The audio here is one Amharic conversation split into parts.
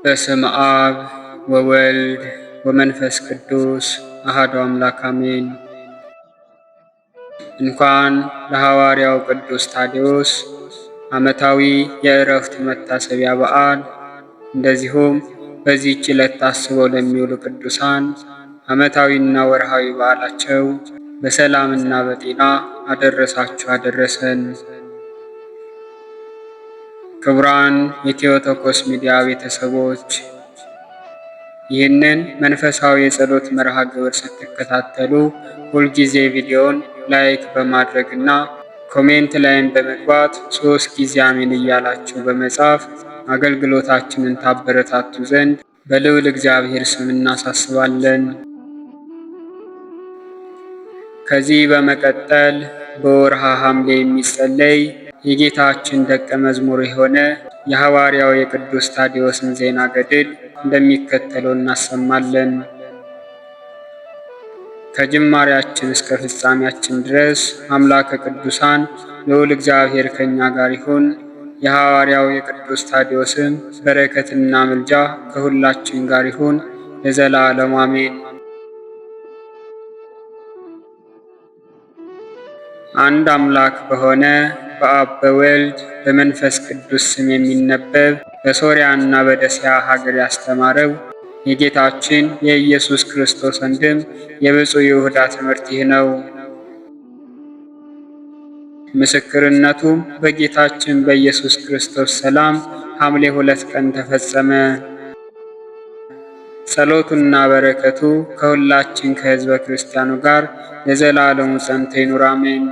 በስመ አብ ወወልድ ወመንፈስ ቅዱስ አሐዱ አምላክ አሜን። እንኳን ለሐዋርያው ቅዱስ ታዴዎስ ዓመታዊ የዕረፍት መታሰቢያ በዓል እንደዚሁም በዚህች ዕለት ታስበው ለሚውሉ ቅዱሳን ዓመታዊና ወርሃዊ በዓላቸው በሰላምና በጤና አደረሳችሁ አደረሰን። ክቡራን የቴዎቶኮስ ሚዲያ ቤተሰቦች ይህንን መንፈሳዊ የጸሎት መርሃ ግብር ስትከታተሉ ሁልጊዜ ቪዲዮን ላይክ በማድረግና ኮሜንት ላይም በመግባት 3 ጊዜ አሜን እያላችሁ በመጻፍ አገልግሎታችንን ታበረታቱ ዘንድ በልዑል እግዚአብሔር ስም እናሳስባለን። ከዚህ በመቀጠል በወርሃ ሐምሌ የሚጸለይ የጌታችን ደቀ መዝሙር የሆነ የሐዋርያው የቅዱስ ታዴዎስን ዜና ገድል እንደሚከተለው እናሰማለን። ከጅማሬያችን እስከ ፍጻሜያችን ድረስ አምላከ ቅዱሳን ልዑል እግዚአብሔር ከእኛ ጋር ይሁን። የሐዋርያው የቅዱስ ታዴዎስም በረከትና ምልጃ ከሁላችን ጋር ይሁን ለዘላለሙ አሜን። አንድ አምላክ በሆነ በአብ በወልድ በመንፈስ ቅዱስ ስም የሚነበብ በሶርያና በደስያ ሀገር ያስተማረው የጌታችን የኢየሱስ ክርስቶስ ወንድም የብፁዕ ይሁዳ ትምህርት ይህ ነው። ምስክርነቱም በጌታችን በኢየሱስ ክርስቶስ ሰላም ሐምሌ 2 ቀን ተፈጸመ። ጸሎቱና በረከቱ ከሁላችን ከሕዝበ ክርስቲያኑ ጋር ለዘላለሙ ጸንቶ ይኑር አሜን።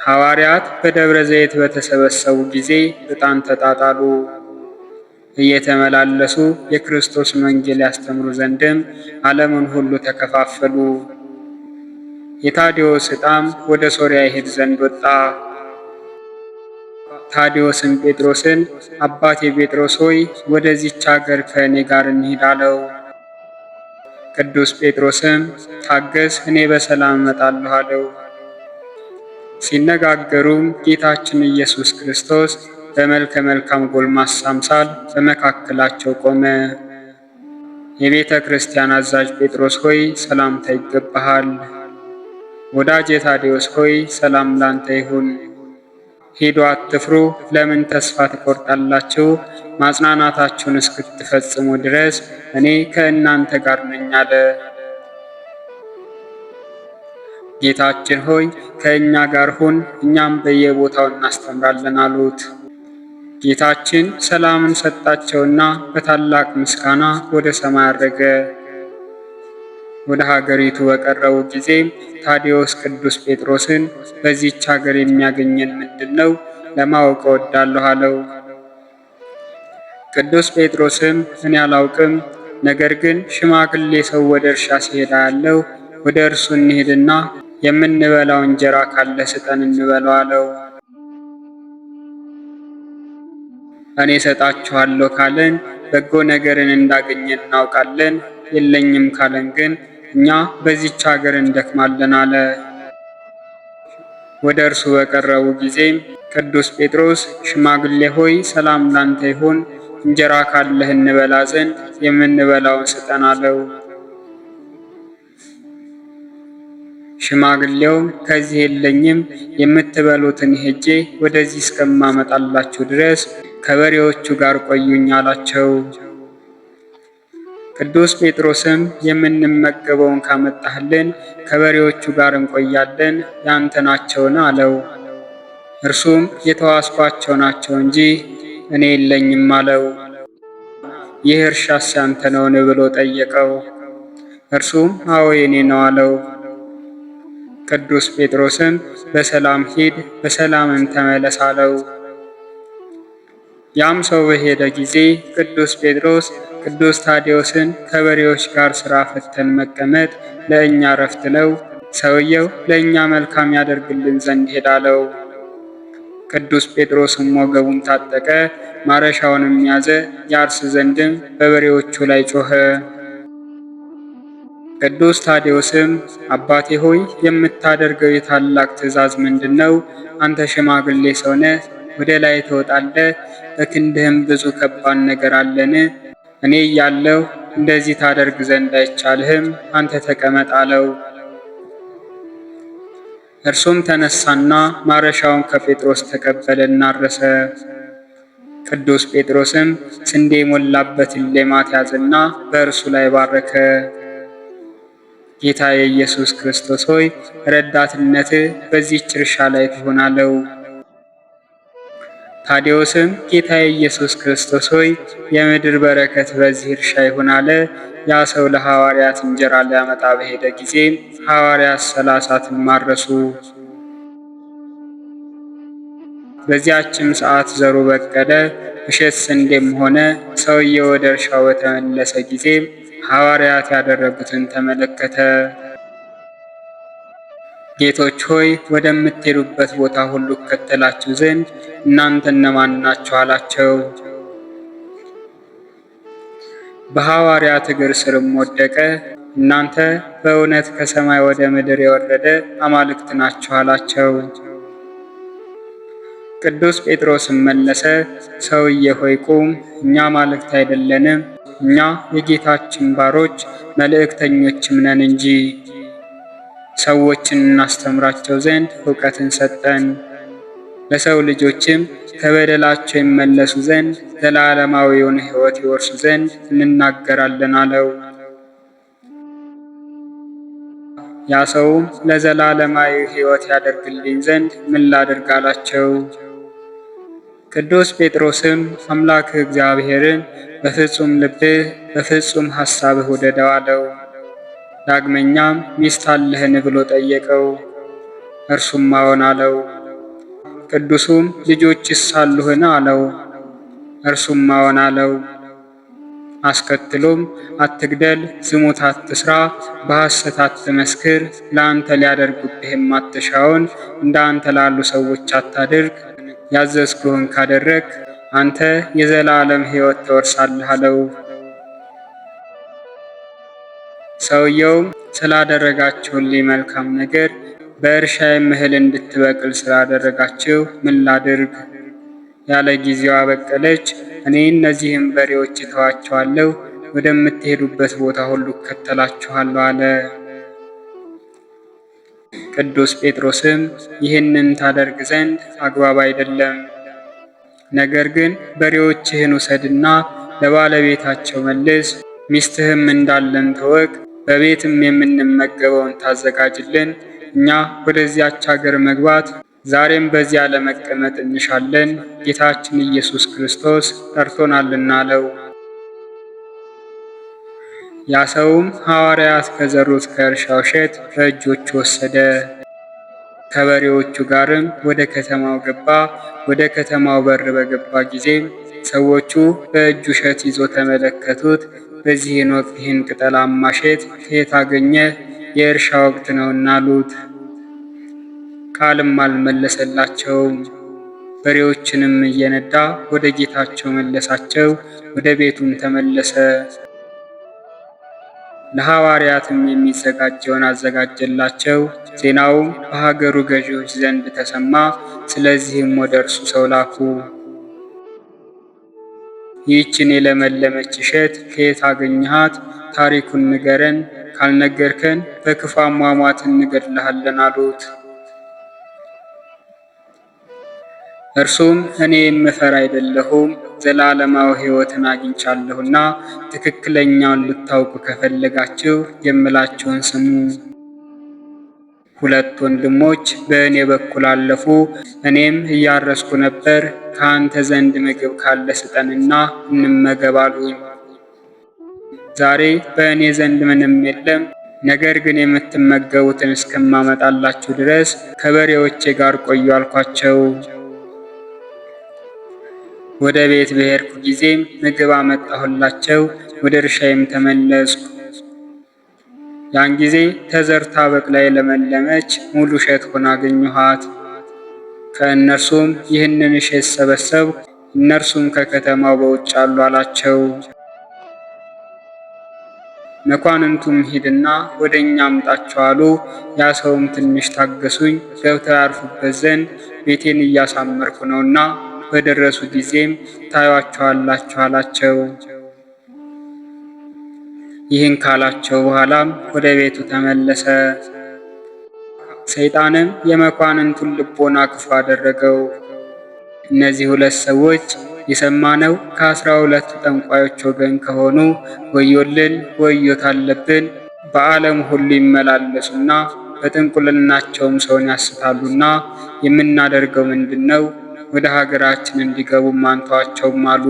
ሐዋርያት በደብረ ዘይት በተሰበሰቡ ጊዜ ዕጣን ተጣጣሉ። እየተመላለሱ የክርስቶስን ወንጌል ያስተምሩ ዘንድም ዓለምን ሁሉ ተከፋፈሉ። የታዴዎስ ዕጣም ወደ ሶርያ ይሄድ ዘንድ ወጣ። ታዴዎስም ጴጥሮስን አባቴ ጴጥሮስ ሆይ ወደዚች አገር ከእኔ ጋር እንሂድ አለው። ቅዱስ ጴጥሮስም ታገስ፣ እኔ በሰላም እመጣለሁ አለው። ሲነጋገሩም ጌታችን ኢየሱስ ክርስቶስ በመልከ መልካም ጎልማሳ አምሳል በመካከላቸው ቆመ። የቤተ ክርስቲያን አዛዥ ጴጥሮስ ሆይ ሰላምታ ይገባሃል። ወዳጄ ታዴዎስ ሆይ ሰላም ላንተ ይሁን። ሂዱ፣ አትፍሩ። ለምን ተስፋ ትቆርጣላችሁ? ማጽናናታችሁን እስክትፈጽሙ ድረስ እኔ ከእናንተ ጋር ነኝ አለ። ጌታችን ሆይ ከእኛ ጋር ሁን፣ እኛም በየቦታው እናስተምራለን አሉት። ጌታችን ሰላምን ሰጣቸውና በታላቅ ምስጋና ወደ ሰማይ አረገ። ወደ ሀገሪቱ በቀረቡ ጊዜ ታዴዎስ ቅዱስ ጴጥሮስን በዚህች ሀገር የሚያገኘን ምንድን ነው? ለማወቅ እወዳለሁ አለው። ቅዱስ ጴጥሮስም እኔ አላውቅም፣ ነገር ግን ሽማግሌ ሰው ወደ እርሻ ሲሄድ አያለሁ። ወደ እርሱ እንሂድና የምንበላው እንጀራ ካለ ስጠን እንበለው አለው። እኔ እሰጣችኋለሁ ካለን በጎ ነገርን እንዳገኘን እናውቃለን፣ የለኝም ካለን ግን እኛ በዚች ሀገር እንደክማለን አለ። ወደ እርሱ በቀረቡ ጊዜም ቅዱስ ጴጥሮስ ሽማግሌ ሆይ ሰላም ላንተ ይሁን፣ እንጀራ ካለህ እንበላ ዘንድ የምንበላውን ስጠን አለው። ሽማግሌውም ከዚህ የለኝም፣ የምትበሉትን ሄጄ ወደዚህ እስከማመጣላችሁ ድረስ ከበሬዎቹ ጋር ቆዩኝ አላቸው። ቅዱስ ጴጥሮስም የምንመገበውን ካመጣህልን ከበሬዎቹ ጋር እንቆያለን፣ ያንተ ናቸውን አለው። እርሱም የተዋስኳቸው ናቸው እንጂ እኔ የለኝም አለው። ይህ እርሻስ ያንተ ነውን ብሎ ጠየቀው። እርሱም አዎ የኔ ነው አለው። ቅዱስ ጴጥሮስም በሰላም ሂድ፣ በሰላምም ተመለስ አለው። ያም ሰው በሄደ ጊዜ ቅዱስ ጴጥሮስ ቅዱስ ታዴዎስን ከበሬዎች ጋር ሥራ ፈተን መቀመጥ ለእኛ ረፍት ነው፣ ሰውየው ለእኛ መልካም ያደርግልን ዘንድ ሄዳለው። ቅዱስ ጴጥሮስም ወገቡን ታጠቀ፣ ማረሻውንም ያዘ፣ ያርስ ዘንድም በበሬዎቹ ላይ ጮኸ። ቅዱስ ታዴዎስም አባቴ ሆይ የምታደርገው የታላቅ ትእዛዝ ምንድን ነው? አንተ ሽማግሌ ሰው ነህ፣ ወደ ላይ ትወጣለህ? በክንድህም ብዙ ከባድ ነገር አለን? እኔ እያለሁ እንደዚህ ታደርግ ዘንድ አይቻልህም፣ አንተ ተቀመጥ አለው። እርሱም ተነሳና ማረሻውን ከጴጥሮስ ተቀበለና አረሰ። ቅዱስ ጴጥሮስም ስንዴ የሞላበትን ሌማት ያዘና በእርሱ ላይ ባረከ። ጌታ የኢየሱስ ክርስቶስ ሆይ ረዳትነትህ በዚህች እርሻ ላይ ትሁን አለው። ታዲዮስም ጌታ የኢየሱስ ክርስቶስ ሆይ የምድር በረከት በዚህ እርሻ ይሁን አለ። ያ ሰው ለሐዋርያት እንጀራ ሊያመጣ በሄደ ጊዜ ሐዋርያት 30 ማረሱ። በዚያችም ሰዓት ዘሩ በቀለ፣ እሸት ስንዴም ሆነ። ሰውየው ወደ እርሻው በተመለሰ ጊዜ ሐዋርያት ያደረጉትን ተመለከተ። ጌቶች ሆይ ወደምትሄዱበት ቦታ ሁሉ እከተላችሁ ዘንድ እናንተ እነማን ናችሁ? አላቸው። በሐዋርያት እግር ስርም ወደቀ። እናንተ በእውነት ከሰማይ ወደ ምድር የወረደ አማልክት ናችሁ አላቸው። ቅዱስ ጴጥሮስም መለሰ፣ ሰውዬ ሆይ ቁም፣ እኛ አማልክት አይደለንም፣ እኛ የጌታችን ባሮች መልእክተኞችም ነን እንጂ። ሰዎችን እናስተምራቸው ዘንድ እውቀትን ሰጠን፣ ለሰው ልጆችም ከበደላቸው ይመለሱ ዘንድ ዘላለማዊውን ሕይወት ይወርሱ ዘንድ እንናገራለን አለው። ያ ሰውም ለዘላለማዊ ሕይወት ያደርግልኝ ዘንድ ምን ላድርግ አላቸው። ቅዱስ ጴጥሮስም አምላክህ እግዚአብሔርን በፍጹም ልብህ በፍጹም ሐሳብህ ውደደው አለው። ዳግመኛም ሚስት አለህን ብሎ ጠየቀው። እርሱም አዎን አለው። ቅዱሱም ልጆችስ አሉህን አለው። እርሱም አዎን አለው። አስከትሎም አትግደል፣ ዝሙት አትስራ፣ በሐሰት አትመስክር፣ ለአንተ ሊያደርጉብህ የማትሻውን እንደ አንተ ላሉ ሰዎች አታድርግ፣ ያዘዝኩህን ካደረግ አንተ የዘላለም ሕይወት ትወርሳለህ አለው። ሰውየውም ስላደረጋችሁልኝ መልካም ነገር በእርሻዬም እህል እንድትበቅል ስላደረጋችሁ ምን ላድርግ? ያለ ጊዜዋ በቀለች። እኔ እነዚህም በሬዎች እተዋቸዋለሁ፣ ወደምትሄዱበት ቦታ ሁሉ እከተላችኋለሁ አለ። ቅዱስ ጴጥሮስም ይህንን ታደርግ ዘንድ አግባብ አይደለም፣ ነገር ግን በሬዎችህን ውሰድና ለባለቤታቸው መልስ፣ ሚስትህም እንዳለን ተወቅ፣ በቤትም የምንመገበውን ታዘጋጅልን፣ እኛ ወደዚያች ሀገር መግባት ዛሬም በዚያ ለመቀመጥ እንሻለን፣ ጌታችን ኢየሱስ ክርስቶስ ጠርቶናልና አለው። ያ ሰውም ሐዋርያት ከዘሩት ከእርሻው እሸት በእጆቹ ወሰደ። ከበሬዎቹ ጋርም ወደ ከተማው ገባ። ወደ ከተማው በር በገባ ጊዜ ሰዎቹ በእጁ እሸት ይዞ ተመለከቱት። በዚህን ወቅት ይህን ቅጠላማ እሸት ከየት አገኘ? የእርሻ ወቅት ነውና አሉት። ቃልም አልመለሰላቸውም። በሬዎችንም እየነዳ ወደ ጌታቸው መለሳቸው። ወደ ቤቱም ተመለሰ። ለሐዋርያትም የሚዘጋጀውን አዘጋጀላቸው። ዜናውም በሀገሩ ገዢዎች ዘንድ ተሰማ። ስለዚህም ወደ እርሱ ሰው ላኩ። ይህችን የለመለመች እሸት ከየት አገኘሃት? ታሪኩን ንገረን፣ ካልነገርከን በክፉ አሟሟት እንገድልሃለን አሉት። እርሱም እኔ የምፈራ አይደለሁም፣ ዘላለማዊ ሕይወትን አግኝቻለሁና ትክክለኛውን ልታውቁ ከፈለጋችሁ የምላችሁን ስሙ። ሁለት ወንድሞች በእኔ በኩል አለፉ፣ እኔም እያረስኩ ነበር። ከአንተ ዘንድ ምግብ ካለ ስጠንና እንመገብ አሉኝ። ዛሬ በእኔ ዘንድ ምንም የለም፣ ነገር ግን የምትመገቡትን እስከማመጣላችሁ ድረስ ከበሬዎቼ ጋር ቆዩ አልኳቸው። ወደ ቤት በሄድኩ ጊዜም ምግብ አመጣሁላቸው። ወደ እርሻዬም ተመለስኩ። ያን ጊዜ ተዘርታ በቅላ የለመለመች ሙሉ እሸት ሆና አገኘኋት። ከእነርሱም ይህንን እሸት ሰበሰብኩ፣ እነርሱም ከከተማው በውጭ አሉ አላቸው። መኳንንቱም ሂድና ወደ እኛ አምጣቸው አሉ። ያ ሰውም ትንሽ ታገሱኝ፣ ገብተው ያርፉበት ዘንድ ቤቴን እያሳመርኩ ነውና በደረሱ ጊዜም ታዩአቸዋላችሁ አላቸው። ይህን ካላቸው በኋላም ወደ ቤቱ ተመለሰ። ሰይጣንም የመኳንንቱን ልቦና ክፉ አደረገው። እነዚህ ሁለት ሰዎች የሰማነው ከ12 ጠንቋዮች ወገን ከሆኑ ወዮልን፣ ወዮት አለብን። በዓለም ሁሉ ይመላለሱና በጥንቁልናቸውም ሰውን ያስታሉና የምናደርገው ምንድን ነው? ወደ ሀገራችን እንዲገቡ አንተዋቸውም አሉ።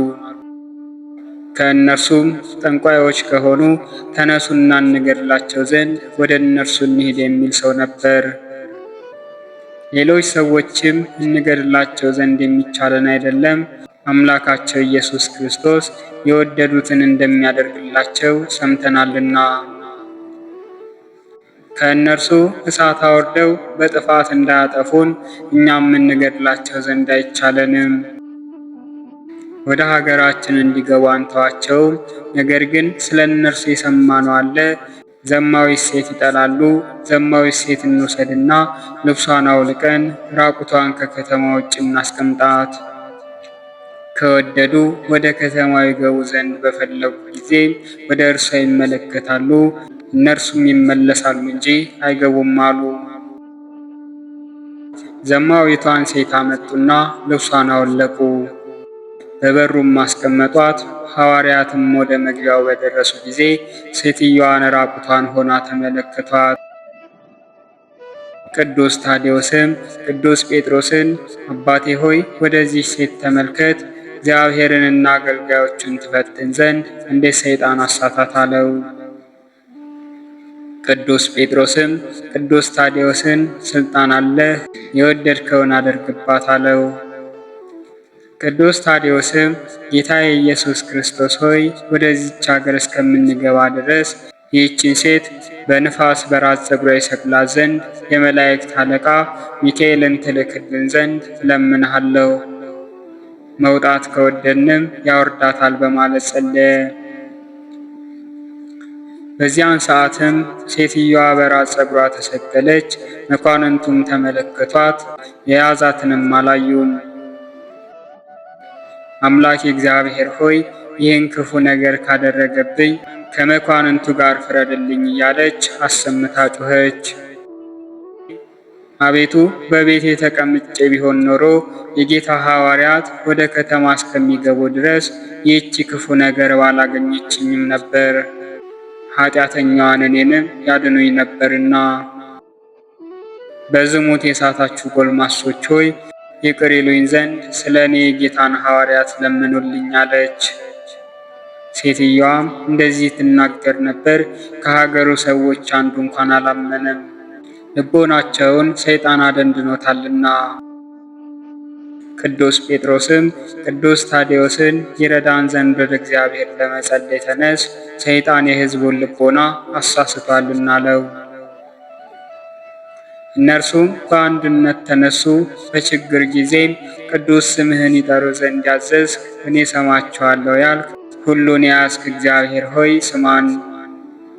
ከእነርሱም ጠንቋዮች ከሆኑ ተነሱና እንገድላቸው ዘንድ ወደ እነርሱ እንሂድ የሚል ሰው ነበር። ሌሎች ሰዎችም እንገድላቸው ዘንድ የሚቻለን አይደለም፣ አምላካቸው ኢየሱስ ክርስቶስ የወደዱትን እንደሚያደርግላቸው ሰምተናልና። ከእነርሱ እሳት አውርደው በጥፋት እንዳያጠፉን እኛም እንገድላቸው ዘንድ አይቻለንም። ወደ ሀገራችን እንዲገቡ አንተዋቸውም። ነገር ግን ስለ እነርሱ የሰማነው አለ። ዘማዊት ሴት ይጠላሉ። ዘማዊት ሴት እንውሰድና ልብሷን አውልቀን ራቁቷን ከከተማ ውጭ እናስቀምጣት። ከወደዱ ወደ ከተማው ይገቡ ዘንድ በፈለጉ ጊዜ ወደ እርሷ ይመለከታሉ፣ እነርሱም ይመለሳሉ እንጂ አይገቡም አሉ። ዘማዊቷን ሴት አመጡና ልብሷን አወለቁ፣ በበሩም ማስቀመጧት። ሐዋርያትም ወደ መግቢያው በደረሱ ጊዜ ሴትዮዋን ራቁቷን ሆና ተመለከቷት። ቅዱስ ታዴዎስም ቅዱስ ጴጥሮስን አባቴ ሆይ ወደዚህ ሴት ተመልከት፣ እግዚአብሔርንና አገልጋዮቹን ትፈትን ዘንድ እንዴት ሰይጣን አሳታት አለው። ቅዱስ ጴጥሮስም ቅዱስ ታዴዎስን ስልጣን አለህ፣ የወደድከውን አድርግባት አለው። ቅዱስ ታዴዎስም ጌታዬ ኢየሱስ ክርስቶስ ሆይ ወደዚች ሀገር እስከምንገባ ድረስ ይህችን ሴት በንፋስ በራስ ፀጉሯ ይሰቅላት ዘንድ የመላእክት አለቃ ሚካኤልን ትልክልን ዘንድ እለምንሃለሁ። መውጣት ከወደድንም ያወርዳታል በማለት ጸለየ። በዚያን ሰዓትም ሴትዮዋ በራስ ፀጉሯ ተሰቀለች። መኳንንቱም ተመለከቷት፣ የያዛትንም አላዩም። አምላክ እግዚአብሔር ሆይ ይህን ክፉ ነገር ካደረገብኝ ከመኳንንቱ ጋር ፍረድልኝ እያለች አሰምታ ጮኸች። አቤቱ በቤቴ ተቀምጬ ቢሆን ኖሮ የጌታ ሐዋርያት ወደ ከተማ እስከሚገቡ ድረስ ይህቺ ክፉ ነገር ባላገኘችኝም ነበር፣ ኃጢአተኛዋን እኔንም ያድኑኝ ነበርና። በዝሙት የሳታችሁ ጎልማሶች ሆይ ይቅር ይሉኝ ዘንድ ስለ እኔ የጌታን ሐዋርያት ለምኑልኝ አለች። ሴትዮዋም እንደዚህ ትናገር ነበር፣ ከሀገሩ ሰዎች አንዱ እንኳን አላመነም፣ ልቦናቸውን ሰይጣን አደንድኖታልና። ቅዱስ ጴጥሮስም ቅዱስ ታዴዎስን ይረዳን ዘንድ ወደ እግዚአብሔር ለመጸለይ ተነስ፣ ሰይጣን የሕዝቡን ልቦና አሳስቷልና አለው። እነርሱም በአንድነት ተነሱ። በችግር ጊዜም ቅዱስ ስምህን ይጠሩ ዘንድ ያዘዝክ፣ እኔ ሰማቸዋለሁ ያልክ፣ ሁሉን የያዝክ እግዚአብሔር ሆይ ስማን፣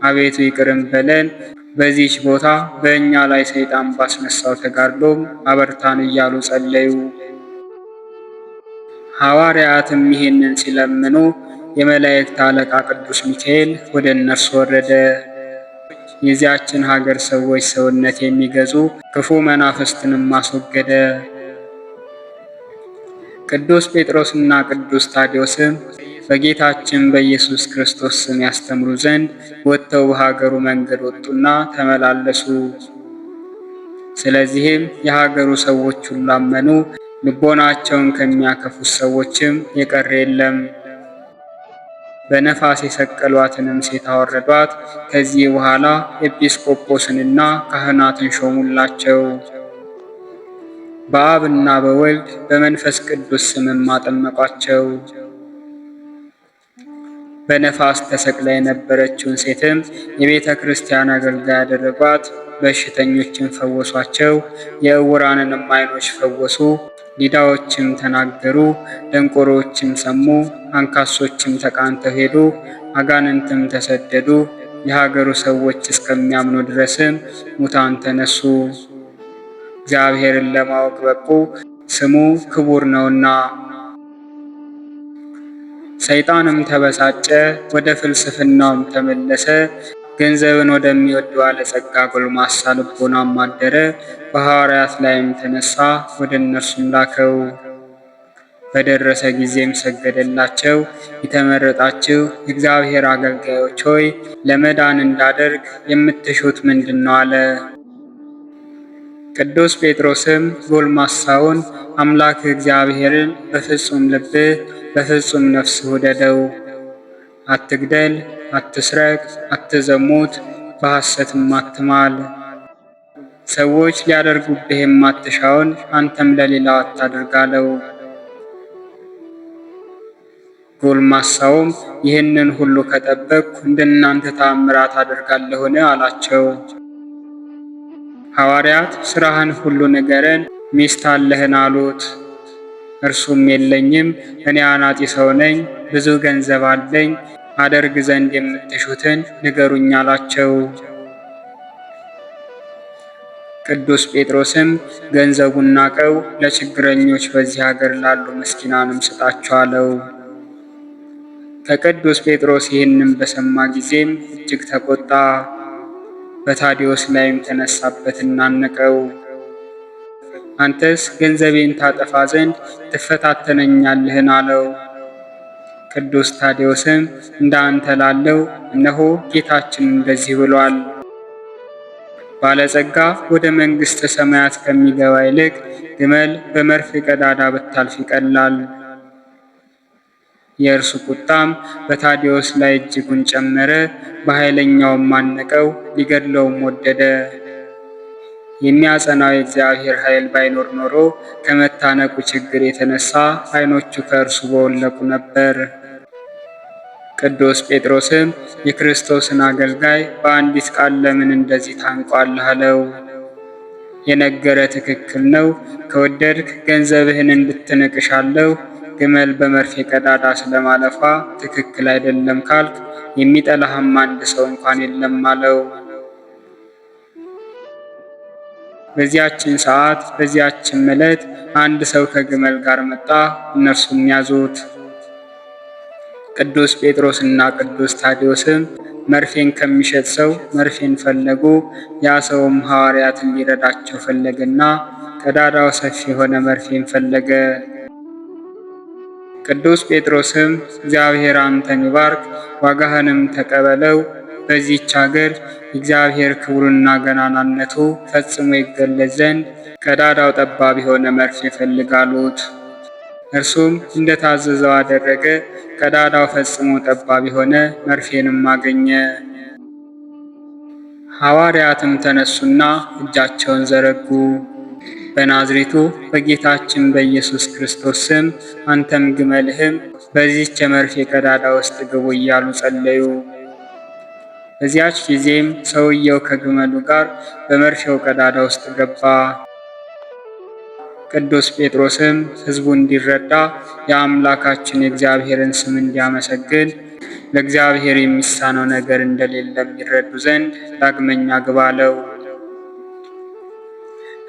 አቤቱ ይቅርም በለን። በዚች ቦታ በእኛ ላይ ሰይጣን ባስነሳው ተጋድሎም አበርታን እያሉ ጸለዩ። ሐዋርያትም ይህንን ሲለምኑ የመላእክት አለቃ ቅዱስ ሚካኤል ወደ እነርሱ ወረደ። የዚያችን ሀገር ሰዎች ሰውነት የሚገዙ ክፉ መናፍስትንም አስወገደ። ቅዱስ ጴጥሮስና ቅዱስ ታዴዎስም በጌታችን በኢየሱስ ክርስቶስ ስም ያስተምሩ ዘንድ ወጥተው በሀገሩ መንገድ ወጡና ተመላለሱ። ስለዚህም የሀገሩ ሰዎች ሁሉ አመኑ። ልቦናቸውን ከሚያከፉት ሰዎችም የቀረ የለም። በነፋስ የሰቀሏትንም ሴት አወረዷት። ከዚህ በኋላ ኤጲስቆጶስንና ካህናትን ሾሙላቸው። በአብና በወልድ በመንፈስ ቅዱስ ስምም አጠመቋቸው። በነፋስ ተሰቅላ የነበረችውን ሴትም የቤተ ክርስቲያን አገልጋይ ያደረጓት። በሽተኞችን ፈወሷቸው፣ የዕውራንንም ዓይኖች ፈወሱ፣ ዲዳዎችም ተናገሩ፣ ደንቆሮችም ሰሙ፣ አንካሶችም ተቃንተው ሄዱ፣ አጋንንትም ተሰደዱ። የሀገሩ ሰዎች እስከሚያምኑ ድረስም ሙታን ተነሱ። እግዚአብሔርን ለማወቅ በቁ፣ ስሙ ክቡር ነውና። ሰይጣንም ተበሳጨ፣ ወደ ፍልስፍናውም ተመለሰ። ገንዘብን ወደሚወድ ባለጸጋ ጎልማሳ ልቦናም አደረ። በሐዋርያት ላይም ተነሳ፣ ወደ እነርሱም ላከው። በደረሰ ጊዜም ሰገደላቸው። የተመረጣችሁ የእግዚአብሔር አገልጋዮች ሆይ ለመዳን እንዳደርግ የምትሹት ምንድን ነው? አለ። ቅዱስ ጴጥሮስም ጎልማሳውን አምላክ እግዚአብሔርን በፍጹም ልብህ በፍጹም ነፍስህ ውደደው፣ አትግደል፣ አትስረቅ፣ አትዘሙት፣ በሐሰትም አትማል፣ ሰዎች ሊያደርጉብህ የማትሻውን አንተም ለሌላው አታድርግ አለው። ጎልማሳውም ይህንን ሁሉ ከጠበቅኩ እንደናንተ ተአምራት አደርጋለሁን? አላቸው። ሐዋርያት ሥራህን ሁሉ ንገረን፣ ሚስት አለህን? አሉት። እርሱም የለኝም፣ እኔ አናጢ ሰው ነኝ፣ ብዙ ገንዘብ አለኝ፣ አደርግ ዘንድ የምትሹትን ንገሩኝ አላቸው። ቅዱስ ጴጥሮስም ገንዘቡን ናቀው፣ ለችግረኞች በዚህ ሀገር ላሉ ምስኪናንም ስጣቸው አለው። ከቅዱስ ጴጥሮስ ይህንም በሰማ ጊዜም እጅግ ተቆጣ። በታዲዮስ ላይም ተነሳበትና አነቀው። አንተስ ገንዘቤን ታጠፋ ዘንድ ትፈታተነኛለህን? አለው። ቅዱስ ታዲዮስም እንደ አንተ ላለው እነሆ ጌታችን እንደዚህ ብሏል፣ ባለጸጋ ወደ መንግሥተ ሰማያት ከሚገባ ይልቅ ግመል በመርፌ ቀዳዳ ብታልፍ ይቀላል። የእርሱ ቁጣም በታዲዮስ ላይ እጅጉን ጨመረ። በኃይለኛውም አነቀው፣ ሊገድለውም ወደደ። የሚያጸናው የእግዚአብሔር ኃይል ባይኖር ኖሮ ከመታነቁ ችግር የተነሳ ዓይኖቹ ከእርሱ በወለቁ ነበር። ቅዱስ ጴጥሮስም የክርስቶስን አገልጋይ በአንዲት ቃል ለምን እንደዚህ ታንቋለህ? አለው። የነገረ ትክክል ነው። ከወደድክ ገንዘብህን እንድትንቅሻለሁ። ግመል በመርፌ ቀዳዳ ስለማለፏ ትክክል አይደለም ካልክ የሚጠላህም አንድ ሰው እንኳን የለም አለው። በዚያችን ሰዓት በዚያችን ዕለት አንድ ሰው ከግመል ጋር መጣ። እነርሱም ያዙት። ቅዱስ ጴጥሮስና ቅዱስ ታዲዮስም መርፌን ከሚሸጥ ሰው መርፌን ፈለጉ። ያ ሰውም ሐዋርያትን ሊረዳቸው ፈለገና ቀዳዳው ሰፊ የሆነ መርፌን ፈለገ። ቅዱስ ጴጥሮስም እግዚአብሔር አንተን ይባርክ፣ ዋጋህንም ተቀበለው፣ በዚህች ሀገር እግዚአብሔር ክብሩና ገናናነቱ ፈጽሞ ይገለጽ ዘንድ ቀዳዳው ጠባብ የሆነ መርፌ ፈልግ አሉት። እርሱም እንደታዘዘው አደረገ። ቀዳዳው ፈጽሞ ጠባብ የሆነ መርፌንም አገኘ። ሐዋርያትም ተነሱና እጃቸውን ዘረጉ። በናዝሬቱ በጌታችን በኢየሱስ ክርስቶስ ስም አንተም ግመልህም በዚህች የመርፌ ቀዳዳ ውስጥ ግቡ እያሉ ጸለዩ። በዚያች ጊዜም ሰውየው ከግመሉ ጋር በመርፌው ቀዳዳ ውስጥ ገባ። ቅዱስ ጴጥሮስም ሕዝቡ እንዲረዳ የአምላካችን የእግዚአብሔርን ስም እንዲያመሰግን ለእግዚአብሔር የሚሳነው ነገር እንደሌለ የሚረዱ ዘንድ ዳግመኛ ግባ አለው።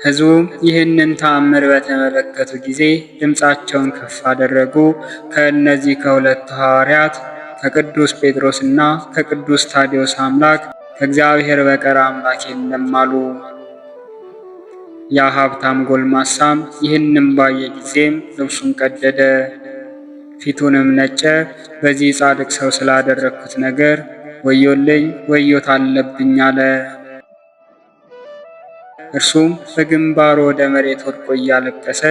ሕዝቡም ይህንን ተአምር በተመለከቱ ጊዜ ድምፃቸውን ከፍ አደረጉ። ከእነዚህ ከሁለቱ ሐዋርያት ከቅዱስ ጴጥሮስና ከቅዱስ ታዲዮስ አምላክ ከእግዚአብሔር በቀር አምላክ የለም አሉ። ያ ሀብታም ጎልማሳም ይህንም ባየ ጊዜም ልብሱን ቀደደ፣ ፊቱንም ነጨ። በዚህ ጻድቅ ሰው ስላደረግኩት ነገር ወዮልኝ፣ ወዮት አለብኝ አለ። እርሱም በግንባሩ ወደ መሬት ወድቆ እያለቀሰ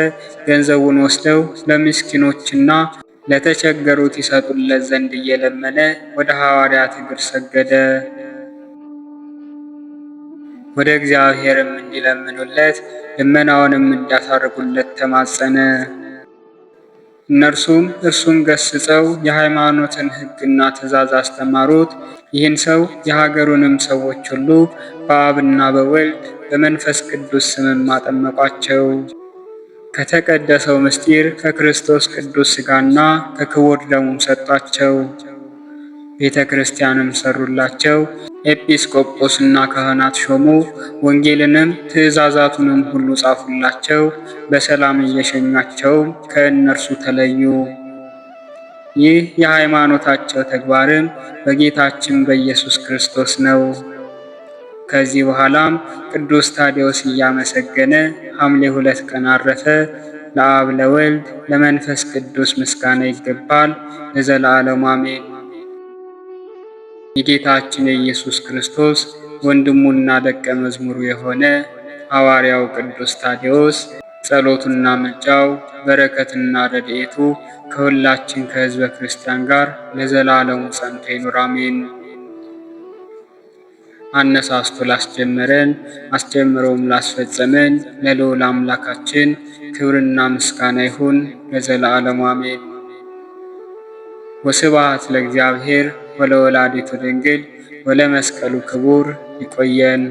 ገንዘቡን ወስደው ለምስኪኖችና ለተቸገሩት ይሰጡለት ዘንድ እየለመነ ወደ ሐዋርያት እግር ሰገደ። ወደ እግዚአብሔርም እንዲለምኑለት ልመናውንም እንዲያሳርጉለት ተማጸነ። እነርሱም እርሱን ገስጸው የሃይማኖትን ሕግና ትእዛዝ አስተማሩት። ይህን ሰው የሀገሩንም ሰዎች ሁሉ በአብና በወልድ በመንፈስ ቅዱስ ስምም አጠመቋቸው። ከተቀደሰው ምስጢር ከክርስቶስ ቅዱስ ሥጋና ከክቡር ደሙም ሰጧቸው። ቤተ ክርስቲያንም ሰሩላቸው። ኤጲስቆጶስና ካህናት ሾሙ። ወንጌልንም ትእዛዛቱንም ሁሉ ጻፉላቸው። በሰላም እየሸኟቸው ከእነርሱ ተለዩ። ይህ የሃይማኖታቸው ተግባርም በጌታችን በኢየሱስ ክርስቶስ ነው። ከዚህ በኋላም ቅዱስ ታዲዮስ እያመሰገነ ሐምሌ 2 ቀን አረፈ። ለአብ ለወልድ ለመንፈስ ቅዱስ ምስጋና ይገባል ለዘላለሙ አሜን። የጌታችን የኢየሱስ ክርስቶስ ወንድሙና ደቀ መዝሙሩ የሆነ ሐዋርያው ቅዱስ ታዲዮስ ጸሎቱና ምልጃው በረከትና ረድኤቱ ከሁላችን ከሕዝበ ክርስቲያን ጋር ለዘላለሙ ጸንቶ ይኑር አሜን። አነሳስቶ ላስጀመረን አስጀምሮም ላስፈጸመን ለልዑል አምላካችን ክብርና ምስጋና ይሁን ለዘላለሙ አሜን። ወስብሐት ለእግዚአብሔር ወለወላዲቱ ድንግል ወለመስቀሉ ክቡር። ይቆየን።